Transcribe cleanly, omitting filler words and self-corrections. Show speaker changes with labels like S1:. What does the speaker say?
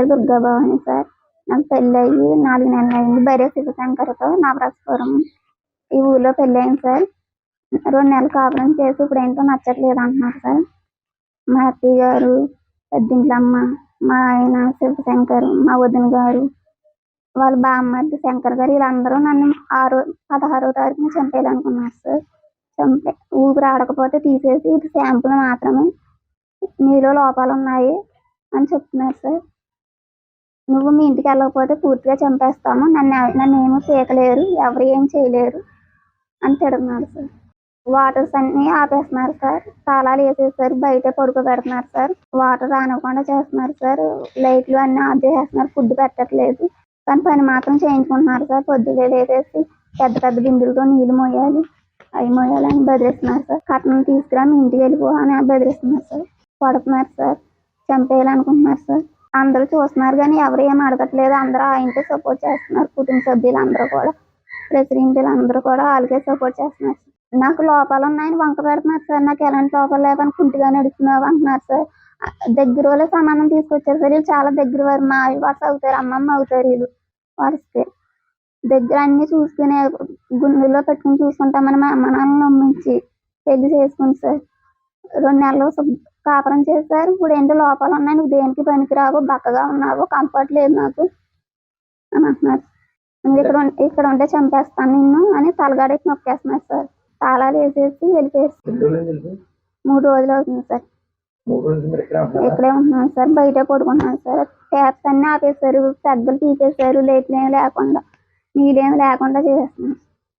S1: పేరు దుర్గాభవాని సార్. నాకు పెళ్ళయ్యి 4 నెలలు అయింది. భార్య శివశంకర్‌తో నవరాజపురం ఈ ఊర్లో పెళ్ళయింది సార్. 2 నెలలు కాపురం చేసి ఇప్పుడేంటో నచ్చట్లేదు అంటున్నారు సార్. మా అత్తయ్య గారు, పెద్దింట్లమ్మ, మా ఆయన శివశంకర్, మా వదిన గారు, వాళ్ళ బామ్మర్ది శంకర్ గారు వీళ్ళందరూ నన్ను 16వ తారీఖున చంపేయాలనుకున్నారు సార్. ఊపిరి ఆడకపోతే తీసేసి ఇది శాంపుల్ మాత్రమే, నీలో లోపాలున్నాయి అని చెప్తున్నారు సార్. నువ్వు మీ ఇంటికి వెళ్ళకపోతే పూర్తిగా చంపేస్తాము, నన్నేమీ పీకలేరు, ఎవరు ఏం చేయలేరు అని తిడుతున్నారు సార్. వాటర్స్ అన్నీ ఆపేస్తున్నారు సార్. తాళాలు వేసేసారు, బయటే పడుకోబెడుతున్నారు సార్. వాటర్ రానివ్వకుండా చేస్తున్నారు సార్. లైట్లు అన్నీ ఆఫ్ చేసేస్తున్నారు, ఫుడ్ పెట్టట్లేదు. కానీ పని మాత్రం చేయించుకుంటున్నారు సార్. పొద్దున్నే లేచేసి పెద్ద పెద్ద బిందులతో నీళ్ళు మోయాలి, అవి మోయాలని బెదిరిస్తున్నారు సార్. కట్నం తీసుకురా, మీ ఇంటికి వెళ్ళిపో అని బెదిరిస్తున్నారు సార్. కొడుతున్నారు సార్, చంపేయాలనుకుంటున్నారు సార్. అందరూ చూస్తున్నారు కానీ ఎవరు ఏం అడగట్లేదు. అందరూ ఆయనకే సపోర్ట్ చేస్తున్నారు. కుటుంబ సభ్యులందరూ కూడా, ప్రెసిడెంట్లు అందరూ కూడా వాళ్ళకే సపోర్ట్ చేస్తున్నారు. నాకు లోపాలు ఉన్నాయని వంక పెడుతున్నారు సార్. నాకు ఎలాంటి లోపాలు లేవని కుంటిగా నడుస్తున్నావు అంటున్నారు సార్. దగ్గర వాళ్ళే సంబంధం తీసుకొచ్చారు సార్. వీళ్ళు చాలా దగ్గర వారు, మా వరుస అవుతారు, అమ్మమ్మ అవుతారు. వీళ్ళు వరుసకే దగ్గర అన్ని చూసుకునే గుండెల్లో పెట్టుకుని చూసుకుంటామని మా అమ్మ నాన్నని నమ్మించి పెళ్లి చేసుకుని సార్ 2 నెలలు కాపురం చేశారు. ఇప్పుడు ఏంటో లోపాలు ఉన్నాయి, నువ్వు దేనికి పనికిరావు, బక్కగా ఉన్నావు, కంఫర్ట్ లేదు నాకు అని అంటున్నారు. ఇక్కడ ఉంటే చంపేస్తాను నిన్ను అని తలగాడేసి నొక్కేస్తున్నారు సార్. తాళాలు వేసేసి వెళ్ళిపోయారు. 3 రోజులు అవుతుంది సార్. ఇక్కడే ఉంటున్నాను సార్. బయటే పడుకుంటున్నాను సార్. ట్యాప్స్ అన్నీ ఆపేశారు, పెద్దలు తీసేశారు, లైట్లు ఏమి లేకుండా, నీళ్ళేమి లేకుండా చేసేస్తున్నారు.